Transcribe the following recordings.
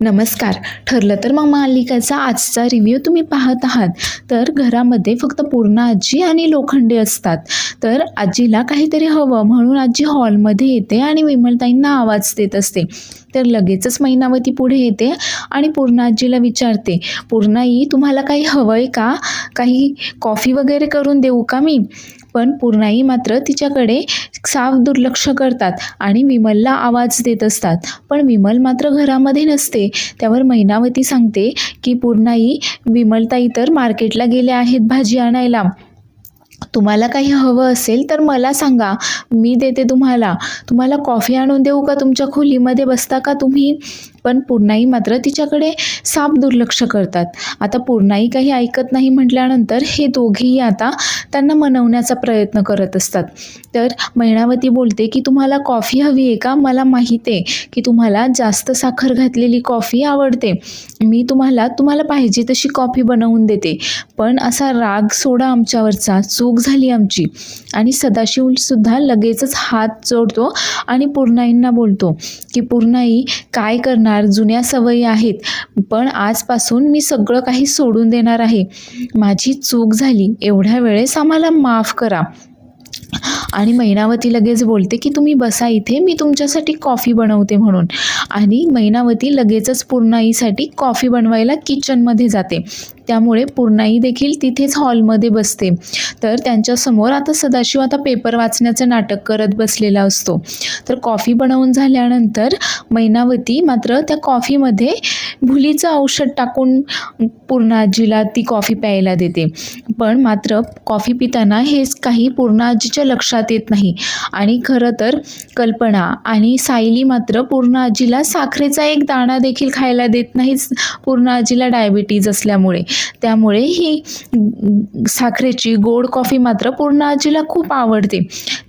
नमस्कार. ठरलं तर मग मालिकेचा आजचा रिव्ह्यू तुम्ही पाहत आहात. तर घरामध्ये फक्त पूर्ण आजी आणि लोखंडे असतात. तर आजीला काहीतरी हवं म्हणून आजी हॉलमध्ये येते आणि विमलताईंना आवाज देत असते. तर लगेचच मैनावती पुढे येते आणि पूर्ण आजीला विचारते, पूर्णाई तुम्हाला काही हवं आहे का? काही कॉफी वगैरे करून देऊ का मी? पण पूर्णाई मात्र तिच्याकडे साफ दुर्लक्ष करतात आणि विमलला आवाज देत असतात. पण विमल मात्र घरामध्ये नसते. त्यावर मैनावती सांगते की पूर्णाई, विमलताई तर मार्केटला गेल्या आहेत भाजी आणायला. तुम्हाला काही हवं असेल तर मला सांगा, मी देते तुम्हाला. तुम्हाला कॉफी आणून देऊ का? तुमच्या खोलीमध्ये बसता का तुम्ही? पण पूर्णाई मात्र तिच्याकडे साफ दुर्लक्ष करतात. आता पूर्णाई काही ऐकत नाही म्हटल्यानंतर हे दोघेही आता त्यांना मनवण्याचा प्रयत्न करत असतात. तर मैनावती बोलते की तुम्हाला कॉफी हवी आहे का? मला माहीत आहे की तुम्हाला जास्त साखर घातलेली कॉफी आवडते. मी तुम्हाला पाहिजे तशी कॉफी बनवून देते. पण असा राग सोडा आमच्यावरचा, चूक झाली आमची. आणि सदाशिवसुद्धा लगेचच हात जोडतो आणि पूर्णाईंना बोलतो की पूर्णाई, काय करणार, जुन्या सवयी आहेत, पण आजपासून मी सगळं काही सोडून देणार आहे. माझी चूक झाली, एवढ्या वेळेस आम्हाला माफ करा. आणि मैनावती लगेच बोलते की तुम्ही बसा इथे, मी तुमच्यासाठी कॉफी बनवते म्हणून. आणि मैनावती लगेचच पूर्णाईसाठी कॉफी बनवायला किचनमध्ये जाते. त्यामुळे पूर्णाई देखील तिथेच हॉलमध्ये बसते. तर त्यांच्यासमोर आता सदाशिव पेपर वाचण्याचं नाटक करत बसलेला असतो. तर कॉफी बनवून झाल्यानंतर मैनावती मात्र त्या कॉफीमध्ये भुलीचं औषध टाकून पूर्ण आजीला ती कॉफी प्यायला देते. पण मात्र कॉफी पिताना हेच काही पूर्ण आजीच्या लक्षात येत नाही. आणि खरं तर कल्पना आणि सायली मात्र पूर्ण आजीला साखरेचा एक दाणा देखील खायला देत नाहीत, पूर्ण आजीला डायबिटीज असल्यामुळे. त्यामुळे ही साखरेची गोड कॉफी मात्र पूर्ण आजीला खूप आवडते.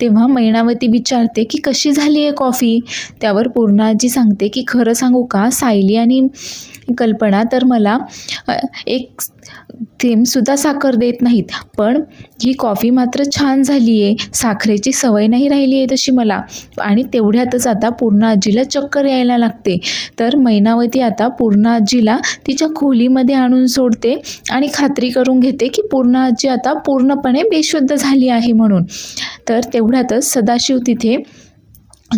तेव्हा मैनावती विचारते की कशी झाली आहे कॉफी? त्यावर पूर्ण आजी सांगते की खरं सांगू का, सायली आणि कल्पना तर मला एक थेंबसुद्धा साखर देत नाहीत, पण ही कॉफी मात्र छान झाली आहे. साखरेची सवय नाही राहिली आहे तशी मला. आणि तेवढ्यातच आता पूर्ण आजीला चक्कर यायला लागते. तर मैनावती आता पूर्ण आजीला तिच्या खोलीमध्ये आणून सोडते आणि खात्री करून घेते की पूर्ण आजी आता पूर्णपणे बेशुद्ध झाली आहे म्हणून. तर तेवढ्यातच सदाशिव तिथे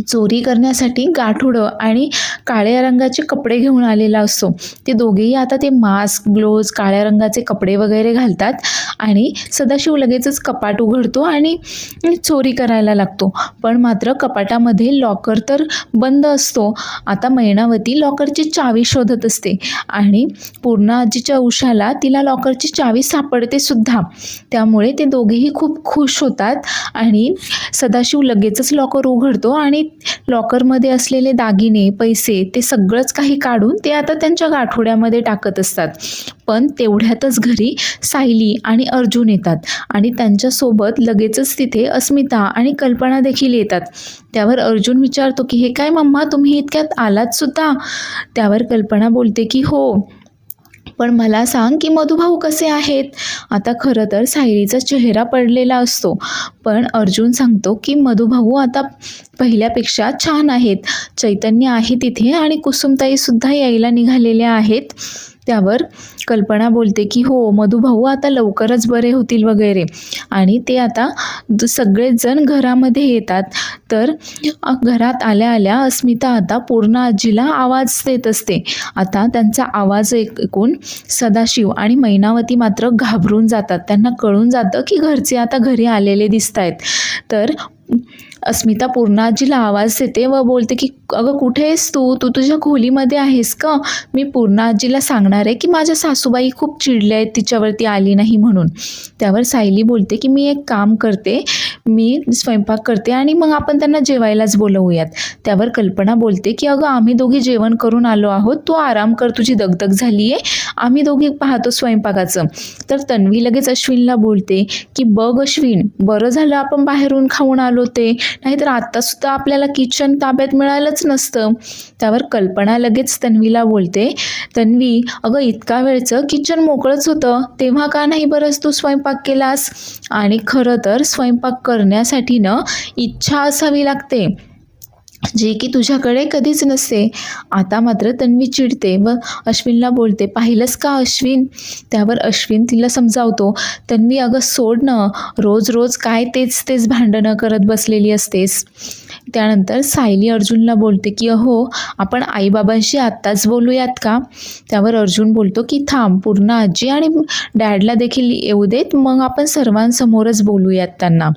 चोरी करण्यासाठी गाठोडं आणि काळ्या रंगाचे कपडे घेऊन आलेला असतो. ते दोघेही आता ते मास्क, ग्लोव्ज, काळ्या रंगाचे कपडे वगैरे घालतात आणि सदाशिव लगेचच कपाट उघडतो आणि चोरी करायला लागतो. पण मात्र कपाटामध्ये लॉकर तर बंद असतो. आता मैनावती लॉकरची चावी शोधत असते आणि पूर्ण आजीच्या उशाला तिला लॉकरची चावी सापडते सुद्धा. त्यामुळे ते दोघेही खूप खुश होतात आणि सदाशिव लगेचच लॉकर उघडतो आणि लॉकरमध्ये असलेले दागिने, पैसे ते सगळंच काही काढून ते आता त्यांच्या गाठोड्यामध्ये टाकत असतात. पण तेवढ्यातच घरी सायली आणि अर्जुन येतात आणि त्यांच्यासोबत लगेचच तिथे अस्मिता आणि कल्पना देखील येतात. त्यावर अर्जुन विचारतो की हे काय मम्मा, तुम्ही इतक्यात आलात सुद्धा? त्यावर कल्पना बोलते की हो, पण मला सांग की मधुभाऊ कसे आहेत? आता खरं तर सायलीचा चेहरा पडलेला असतो, पण अर्जुन सांगतो की मधुभाऊ आता पहिल्यापेक्षा छान आहेत. चैतन्य आहे तिथे आणि कुसुमताईसुद्धा यायला निघालेल्या आहेत. त्यावर कल्पना बोलते की हो, मधुभाऊ आता लवकरच बरे होतील वगैरे. आणि ते आता सगळेच जण घरामध्ये येतात. तर घरात आल्या आल्या अस्मिता आता पूर्ण आजीला आवाज देत असते. आता त्यांचा आवाज ऐकून सदाशिव आणि मैनावती मात्र घाबरून जातात. त्यांना कळून जातं की घरचे आता घरी आलेले दिसत आहेत. तर अस्मिता पूर्ण आजीला आवाज देते व बोलते की अगं कुठे आहेस तू? तू तुझ्या खोलीमध्ये आहेस का? मी पूर्ण आजीला सांगणार आहे की माझ्या सासूबाई खूप चिडल्या आहेत तिच्यावरती आली नाही म्हणून. त्यावर सायली बोलते की मी एक काम करते, मी स्वयंपाक करते आणि मग आपण त्यांना जेवायलाच बोलवूयात. त्यावर कल्पना बोलते की अगं आम्ही दोघी जेवण करून आलो आहोत, तू आराम कर, तुझी दगदग झाली आहे, आम्ही दोघी पाहतो स्वयंपाकाचं. तर तन्वी लगेच अश्विनला बोलते की बघ अश्विन, बरं झालं आपण बाहेरून खाऊन आलो ते, नाहीतर आत्तासुद्धा आपल्याला किचन ताब्यात मिळालंच नसतं. त्यावर कल्पना लगेच तन्वीला बोलते, तन्वी अगं इतका वेळचं किचन मोकळंच होतं, तेव्हा का नाही बरंच तू स्वयंपाक केलास? आणि खरं तर स्वयंपाक करण्यासाठी इच्छा असावी लागते. जे की तुझ्याकडे कधीच नसते. आता मात्र तन्वी चिडते व अश्विनला बोलते, पाहिलंस का अश्विन? त्यावर अश्विन तिला समजावतो, तन्वी अगं सोड ना, रोज रोज काय तेच तेच भांडणं करत बसलेली असतेस. त्यानंतर सायली अर्जुनला बोलते की अहो, आपण आईबाबांशी आत्ताच बोलूयात का? त्यावर अर्जुन बोलतो की थांब, पूर्ण आजी आणि डॅडला देखील येऊ देत, मग आपण सर्वांसमोरच बोलूयात त्यांना.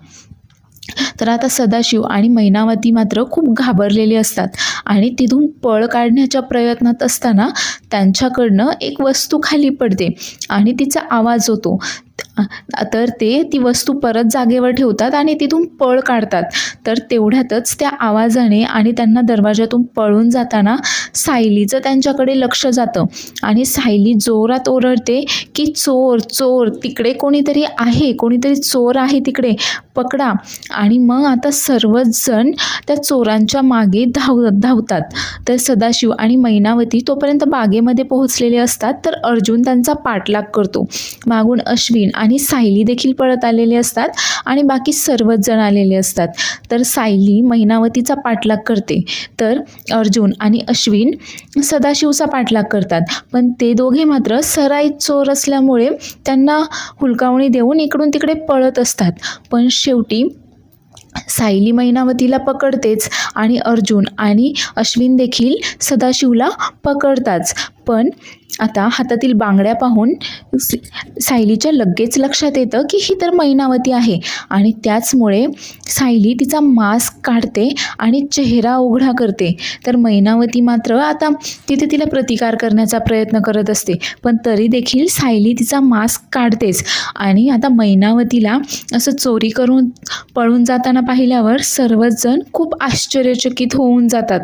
तर आता सदाशिव आणि मैनावती मात्र खूप घाबरलेले असतात आणि तिथून पळ काढण्याच्या प्रयत्नात असताना त्यांच्याकडनं एक वस्तू खाली पडते आणि तिचा आवाज होतो. तर ते ती वस्तू परत जागेवर ठेवतात आणि तिथून पळ काढतात. तर तेवढ्यातच त्या आवाजाने आणि त्यांना दरवाजातून पळून जाताना सायलीचं त्यांच्याकडे लक्ष जातं आणि सायली जोरात ओरडते की चोर चोर, तिकडे कोणीतरी आहे, कोणीतरी चोर आहे तिकडे, पकडा. आणि मग आता सर्वच जण त्या चोरांच्या मागे धावतात. तर सदाशिव आणि मैनावती तोपर्यंत बागेमध्ये पोहोचलेले असतात. तर अर्जुन त्यांचा पाठलाग करतो. मागून अश्विन आणि सायली देखील पळत आलेले असतात आणि बाकी सर्वच जण आलेले असतात. तर सायली मैनावतीचा पाठलाग करते, तर अर्जुन आणि अश्विन सदाशिवचा पाठलाग करतात. पण ते दोघे मात्र सराईत चोर असल्यामुळे त्यांना हुलकावणी देऊन इकडून तिकडे पळत असतात. पण शेवटी सायली मैनावतीला पकडतेच आणि अर्जुन आणि अश्विन देखील सदाशिवला पकडताच. पण आता हातातील बांगड्या पाहून सायलीच्या लगेच लक्षात येतं की ही तर मैनावती आहे आणि त्याचमुळे सायली तिचा मास्क काढते आणि चेहरा उघडा करते. तर मैनावती मात्र आता तिथे तिला प्रतिकार करण्याचा प्रयत्न करत असते, पण तरी देखील सायली तिचा मास्क काढतेच. आणि आता मैनावतीला असं चोरी करून पळून जाताना पाहिल्यावर सर्वच जण खूप आश्चर्यचकित होऊन जातात.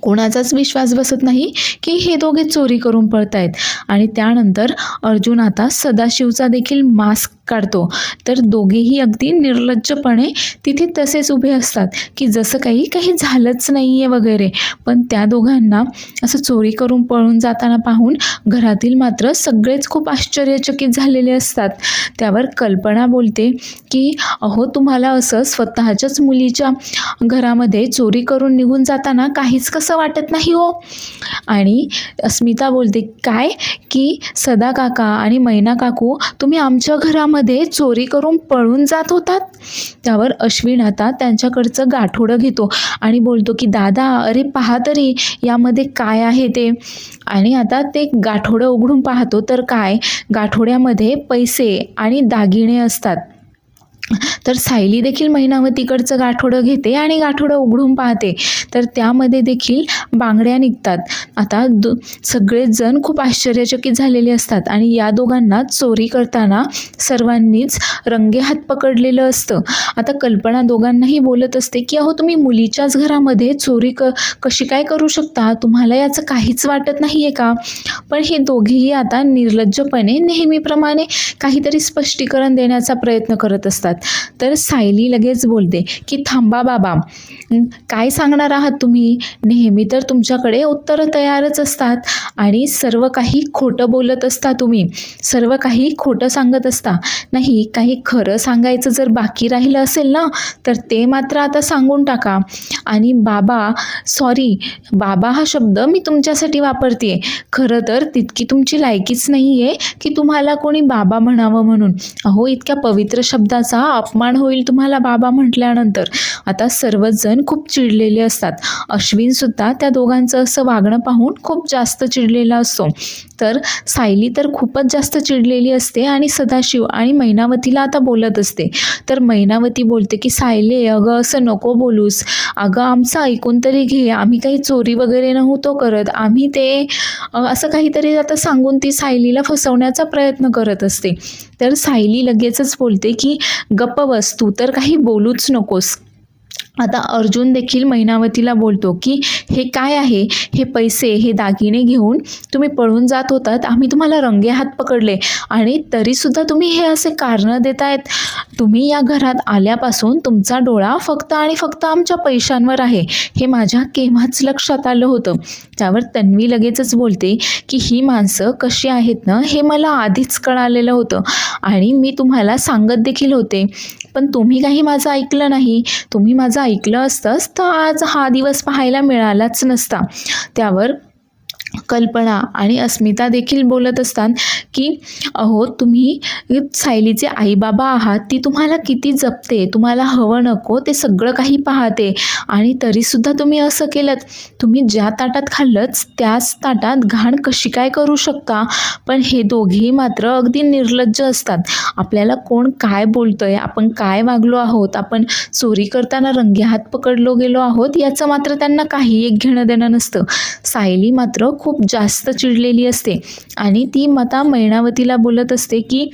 कोणाचाच विश्वास बसत नाही की हे दोघे चोरी करून पळतायत. आणि त्यानंतर अर्जुन आता सदाशिवचा देखील मास्क काढतो. तर दोघेही अगदी निर्लज्जपणे तिथे तसेच उभे असतात की जसं काही झालंच नाही आहे वगैरे. पण त्या दोघांना असं चोरी करून पळून जाताना पाहून घरातील मात्र सगळेच खूप आश्चर्यचकित झालेले असतात. त्यावर कल्पना बोलते की अहो, तुम्हाला असं स्वतःच्याच मुलीच्या घरामध्ये चोरी करून निघून जाताना काहीच कसं वाटत नाही हो? आणि अस्मिता बोलते काय की सदा काका आणि मैना काकू, तुम्ही आमच्या घरामध्ये चोरी करून पळून जात होतात? त्यावर अश्विन आता त्यांच्याकडचं गाठोडं घेतो आणि बोलतो की दादा, अरे पहा तरी यामध्ये काय आहे ते. आणि आता ते गाठोडं उघडून पाहतो तर काय, गाठोड्यामध्ये पैसे आणि दागिने असतात. तर सायली देखील मैनावतीकडचं गाठोडं घेते आणि गाठोडं उघडून पाहते. तर त्यामध्ये देखील बांगड्या निघतात. आता सगळेच जण खूप आश्चर्यचकित झालेले असतात आणि या दोघांना चोरी करताना सर्वांनीच रंगेहात पकडलेलं असतं. आता कल्पना दोघांनाही बोलत असते की अहो, तुम्ही मुलीच्याच घरामध्ये चोरी कशी काय करू शकता? तुम्हाला याचं काहीच वाटत नाही आहे का? पण हे दोघेही आता निर्लज्जपणे नेहमीप्रमाणे काहीतरी स्पष्टीकरण देण्याचा प्रयत्न करत असतात. तर सायली लगेच बोलते की थांबा बाबा, काय सांगणार आहात तुम्ही? नेहमी तर तुमच्याकडे उत्तरं तयारच असतात आणि सर्व काही खोटं बोलत असता तुम्ही, सर्व काही खोटं सांगत असता. नाही, काही खरं सांगायचं जर बाकी राहिलं असेल ना, तर ते मात्र आता सांगून टाका. आणि बाबा, सॉरी, बाबा हा शब्द मी तुमच्यासाठी वापरते. खरं तर तितकी तुमची लायकीच नाही आहे की तुम्हाला कोणी बाबा म्हणावं म्हणून. अहो, इतक्या पवित्र शब्दाचा अपमान होईल तुम्हाला बाबा म्हटल्यानंतर. आता सर्वच जण खूप चिडलेले असतात. अश्विन सुद्धा त्या दोघांचं असं वागणं पाहून खूप जास्त चिडलेला असतो. तर सायली तर खूपच जास्त चिडलेली असते आणि सदाशिव आणि मैनावतीला आता बोलत असते. तर मैनावती बोलते की सायले, अगं असं नको बोलूस, अगं आमचं ऐकून तरी घे, आम्ही काही चोरी वगैरे नव्हतो करत, आम्ही ते असं काहीतरी आता सांगून ती सायलीला फसवण्याचा प्रयत्न करत असते. तर सायली लगेचच बोलते की गप्प बस, तू तर काही बोलूच नकोस. आता अर्जुन देखील मैनावतीला बोलतो की हे काय आहे, हे पैसे, हे दागिने घेऊन तुम्ही पळून जात होतात, आम्ही तुम्हाला रंगेहात पकडले आणि तरीसुद्धा तुम्ही हे असे कारणं देतायत. तुम्ही या घरात आल्यापासून तुमचा डोळा फक्त आणि फक्त आमच्या पैशांवर आहे, हे माझ्या केव्हाच लक्षात आलं होतं. त्यावर तन्वी लगेचच बोलते की ही माणसं कशी आहेत ना, हे मला आधीच कळालेलं होतं आणि मी तुम्हाला सांगत देखील होते. पण तुम्ही काही माझं ऐकलं नाही. तुम्ही माझं ऐकलं असतंच तर आज हा दिवस पाहायला मिळालाच नसता. त्यावर कल्पना आणि अस्मिता देखील बोलत असतात की अहो तुम्ही सायलीचे आईबाबा आहात, ती तुम्हाला किती जपते, तुम्हाला हवं नको ते सगळं काही पाहते आणि तरीसुद्धा तुम्ही असं केलं. तुम्ही ज्या ताटात खाल्लंच त्याच ताटात घाण कशी काय करू शकता. पण हे दोघेही मात्र अगदी निर्लज्ज असतात. आपल्याला कोण काय बोलतंय, आपण काय वागलो आहोत, आपण चोरी करताना रंगेहात पकडलो गेलो आहोत याचं मात्र त्यांना काही एक घेणं देणं नसतं. सायली मात्र खूप जास्त चिडलेली असते आणि ती आता मैनावतीला बोलत असते की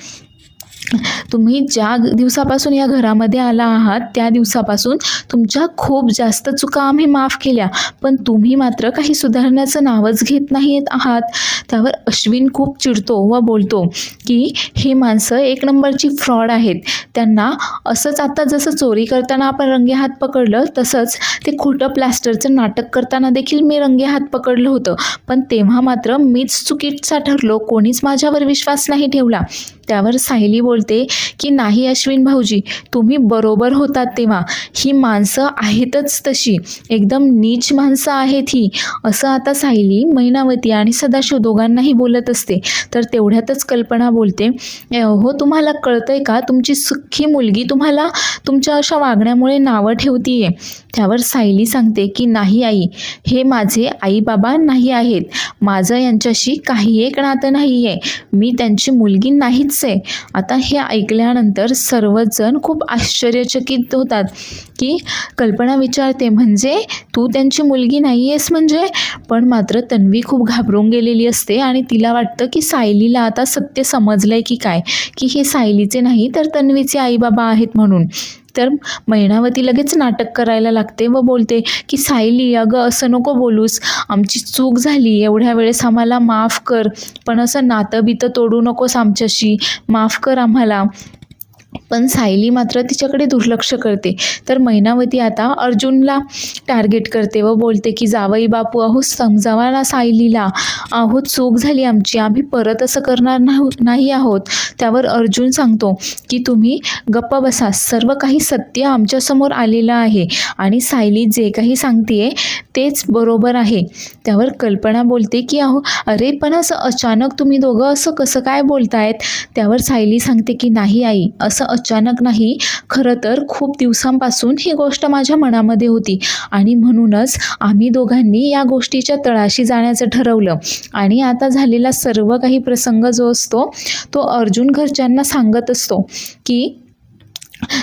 तुम्ही ज्या दिवसापासून या घरामध्ये आला आहात त्या दिवसापासून तुमच्या खूप जास्त चुका आम्ही माफ केल्या, पण तुम्ही मात्र काही सुधारण्याचं नावच घेत नाही आहात. त्यावर अश्विन खूप चिडतो व बोलतो की हे माणसं एक नंबरची फ्रॉड आहेत. त्यांना असंच आता जसं चोरी करताना आपण रंगेहात पकडलं तसंच ते खोटं प्लॅस्टरचं नाटक करताना देखील मी रंगेहात पकडलं होतं, पण तेव्हा मात्र मीच चुकीचा ठरलो, कोणीच माझ्यावर विश्वास नाही ठेवला. त्यावर सायली बोलते की नाही अश्विन भाऊजी, तुम्ही बरोबर होतात तेव्हा. ही माणसं आहेतच तशी, एकदम नीच माणसं आहेत ही. असं आता सायली मैनावती आणि सदाशिव दोघांनाही बोलत असते. तर तेवढ्यातच कल्पना बोलते, हो तुम्हाला कळतंय का, तुमची सुखी मुलगी तुम्हाला तुमच्या अशा वागण्यामुळे नावं ठेवतीये. त्यावर सायली सांगते की नाही आई, हे माझे आई बाबा नाही आहेत, माझं यांच्याशी काही एक नातं नाही आहे, मी त्यांची मुलगी नाहीच आहे. आता हे ऐकल्यानंतर सर्वजण खूप आश्चर्यचकित होतात की कल्पना विचारते म्हणजे तू त्यांची मुलगी नाही आहेस म्हणजे. पण मात्र तन्वी खूप घाबरून गेलेली असते आणि तिला वाटतं की सायलीला आता सत्य समजलंय की काय, की हे सायलीचे नाही तर तन्वीचे आईबाबा आहेत म्हणून. तर मैनावती लगेच नाटक करायला लागते व बोलते की सायली अगं असं नको बोलूस, आमची चूक झाली, एवढ्या वेळेस आम्हाला माफ कर, पण असं नातं बितं तोडू नकोस आमच्याशी, माफ कर आम्हाला. पण सायली मात्र तिच्याकडे दुर्लक्ष करते. तर मैनावती आता अर्जुनला टार्गेट करते व बोलते की जावई बापू अहो समजावा ना सायलीला, अहो चूक झाली आमची, आम्ही परत असं करणार नाही आहोत. त्यावर अर्जुन सांगतो की तुम्ही गप्प बसा, सर्व काही सत्य आमच्यासमोर आलेलं आहे आणि सायली जे काही सांगते तेच बरोबर आहे. त्यावर कल्पना बोलते की अरे पण असं अचानक तुम्ही दोघं असं कसं काय बोलतायत. त्यावर सायली सांगते की नाही आई, असं अचानक नाही, खरं तर खूप दिवसांपासून ही गोष्ट माझ्या मनामध्ये होती आणि म्हणूनच आम्ही दोघांनी या गोष्टीच्या तळाशी जाण्याचं ठरवलं आणि आता झालेला सर्व काही प्रसंग जो असतो तो अर्जुन घरच्यांना सांगत असतो की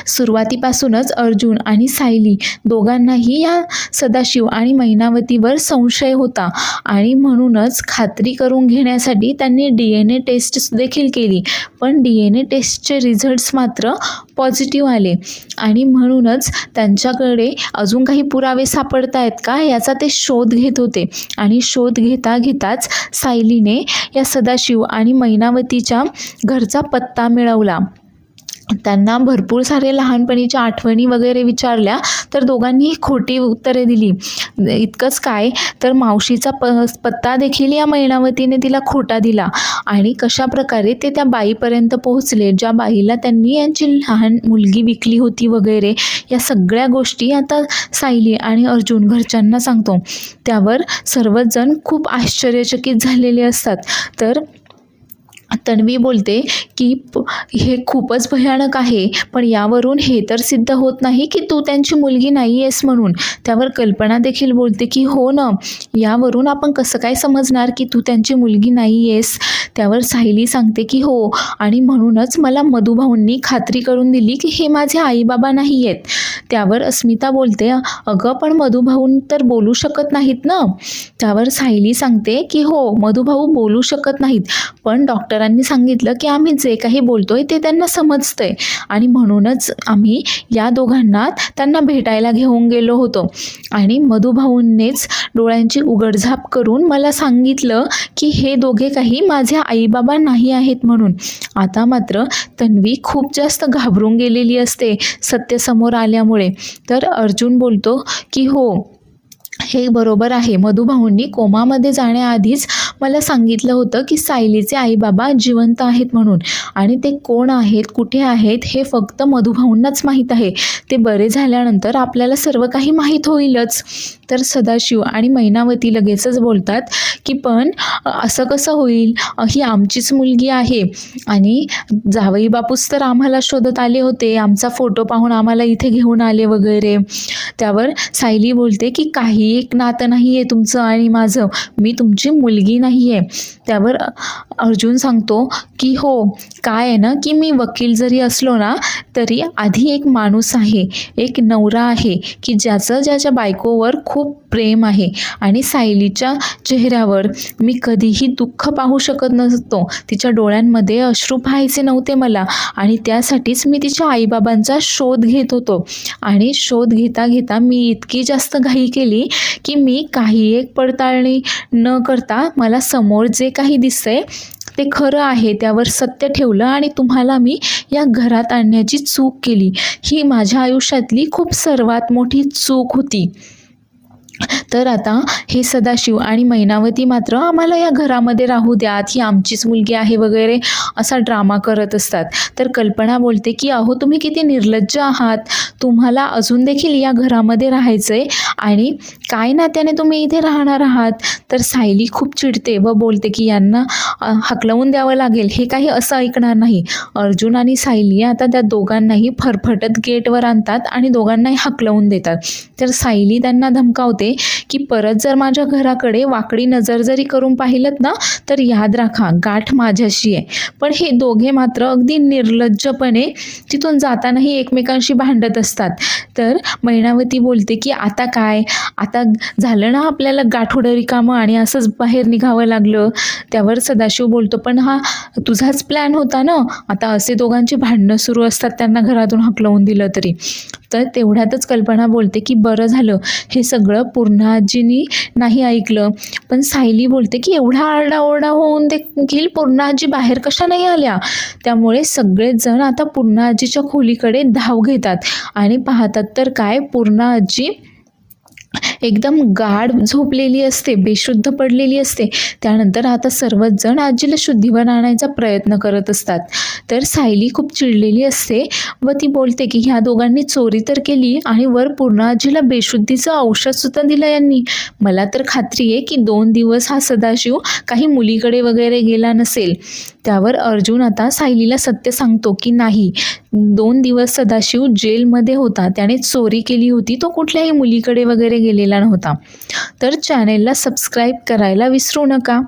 सुरुवातीपासूनच अर्जुन आणि सायली दोघांनाही या सदाशिव आणि मैनावतीवर संशय होता आणि म्हणूनच खात्री करून घेण्यासाठी त्यांनी DNA टेस्ट देखील केली, पण DNA टेस्टचे रिझल्ट्स मात्र पॉझिटिव्ह आले आणि म्हणूनच त्यांच्याकडे अजून काही पुरावे सापडत आहेत का याचा ते शोध घेत होते. आणि शोध घेताच सायलीने या सदाशिव आणि मैनावतीच्या घरचा पत्ता मिळवला. त्यांना भरपूर सारे लहानपणीच्या आठवणी वगैरे विचारल्या तर दोघांनीही खोटी उत्तरे दिली. इतकंच काय तर मावशीचा पत्ता देखील या मैनावतीने तिला खोटा दिला आणि कशा प्रकारे ते त्या बाईपर्यंत पोहोचले, ज्या बाईला त्यांनी यांची लहान मुलगी विकली होती वगैरे, या सगळ्या गोष्टी आता सायली आणि अर्जुन घरच्यांना सांगतो. त्यावर सर्वच जण खूप आश्चर्यचकित झालेले असतात. तर तन्वी बोलते की हे खूपच भयानक आहे, पण यावरून हे तर सिद्ध होत नाही की तू त्यांची मुलगी नाही आहेस म्हणून. त्यावर कल्पना देखील बोलते की हो ना, यावरून आपण कसं काय समजणार की तू त्यांची मुलगी नाही आहेस. त्यावर सायली सांगते की हो, आणि म्हणूनच मला मधुभाऊंनी खात्री करून दिली की हे माझे आईबाबा नाही आहेत. त्यावर अस्मिता बोलते अगं पण मधुभाऊ तर बोलू शकत नाहीत ना. त्यावर सायली सांगते की हो, मधुभाऊ बोलू शकत नाहीत, पण डॉक्टरांनी सांगितलं की आम्ही जे काही बोलतोय ते त्यांना समजतंय आणि म्हणूनच आम्ही या दोघांना त्यांना भेटायला घेऊन गेलो होतो आणि मधुभाऊंनीच डोळ्यांची उघडझाप करून मला सांगितलं की हे दोघे काही माझे आईबाबा नाही आहेत म्हणून. आता मात्र तन्वी खूप जास्त घाबरून गेलेली असते सत्य समोर आल्यामुळे. तर अर्जुन बोलतो की हो, हे बरोबर आहे, मधुभाऊंनी कोमामध्ये जाण्याआधीच मला सांगितलं होतं की सायलीचे आई बाबा जिवंत आहेत म्हणून, आणि ते कोण आहेत, कुठे आहेत हे फक्त मधुभाऊंनाच माहीत आहे. ते बरे झाल्यानंतर आपल्याला सर्व काही माहीत होईलच. तर सदाशिव आणि मैनावती लगेचच बोलतात की पण असं कसं होईल, ही आमचीच मुलगी आहे आणि जावई बापूस तर आम्हाला शोधत आले होते, आमचा फोटो पाहून आम्हाला इथे घेऊन आले वगैरे. त्यावर सायली बोलते की काही एक नातं नाही आहे तुमचं आणि माझं, मी तुमची मुलगी नाही आहे. त्यावर अर्जुन सांगतो की हो, काय आहे ना की मी वकील जरी असलो ना तरी आधी एक माणूस आहे, एक नवरा आहे की ज्याच्या बायकोवर खूप प्रेम आहे, आणि सायलीच्या चेहऱ्यावर मी कधीही दुःख पाहू शकत नसतो. तिच्या डोळ्यांमध्ये अश्रू पाहायचे नव्हते मला, आणि त्यासाठीच मी तिच्या आईबाबांचा शोध घेत होतो. आणि शोध घेता घेता मी इतकी जास्त घाई केली की मी काही एक पडताळणी न करता मला समोर जे काही दिसतंय ते खरं आहे त्यावर सत्य ठेवलं, आणि तुम्हाला मी या घरात आणण्याची चूक केली. ही माझ्या आयुष्यातली खूप सर्वात मोठी चूक होती. तर आता हे सदाशिव आणि मैनावती मात्र आम्हाला या घरामध्ये राहू द्यात, ही आमचीच मुलगी आहे वगैरे असा ड्रामा करत असतात. तर कल्पना बोलते की अहो तुम्ही किती निर्लज्ज आहात, तुम्हाला अजून देखील या घरामध्ये राहायचं आहे आणि काय नात्याने तुम्ही इथे राहणार आहात. तर सायली खूप चिडते व बोलते की यांना हकलवून द्यावं लागेल, हे काही असं ऐकणार नाही. अर्जुन आणि सायली आता त्या दोघांनाही फरफटत गेटवर आणतात आणि दोघांनाही हकलवून देतात. तर सायली त्यांना धमकावते की परत जर माझ्या घराकडे वाकडी नजर जरी करून पाहिलत ना तर याद राखा गाठ माझ्याशी आहे. पण हे दोघे मात्र अगदी निर्लज्जपणे तिथून जातानाही एकमेकांशी भांडत असतात. तर मैनावती बोलते की आता काय, आता झालं ना आपल्याला गाठोडं रिकामं आणि असंच बाहेर निघावं लागलं. त्यावर सदाशिव बोलतो पण हा तुझाच प्लॅन होता ना, आता असे दोघांची भांडणं सुरू असतात त्यांना घरातून हकलवून दिलं तरी. तर तेवढ्यातच कल्पना बोलते की बरं झालं हे सगळं पूर्णा आजीनी नाही ऐकलं. पण सायली बोलते की एवढा आरडाओरडा होऊन देखील पूर्णा आजी बाहेर कशा नाही आल्या. त्यामुळे सगळेच जण आता पूर्णा आजीच्या खोलीकडे धाव घेतात आणि पाहतात तर काय, पूर्णा आजी एकदम गाढ झोपलेली असते, बेशुद्ध पडलेली असते. त्यानंतर आता सर्वच जण आजीला शुद्धीवर आणायचा प्रयत्न करत असतात. तर सायली खूप चिडलेली असते व ती बोलते की ह्या दोघांनी चोरी तर केली आणि वर पूर्ण आजीला बेशुद्धीचं औषधसुद्धा दिलं यांनी. मला तर खात्री आहे की 2 दिवस हा सदाशिव काही मुलीकडे वगैरे गेला नसेल. त्यावर अर्जुन आता सायलीला सत्य सांगतो की नाही, 2 दिवस सदाशिव जेलमध्ये होता, त्याने चोरी केली होती, तो कुठल्याही मुलीकडे वगैरे गेलेला नव्हता. तर चॅनेलला सबस्क्राईब करायला विसरू नका.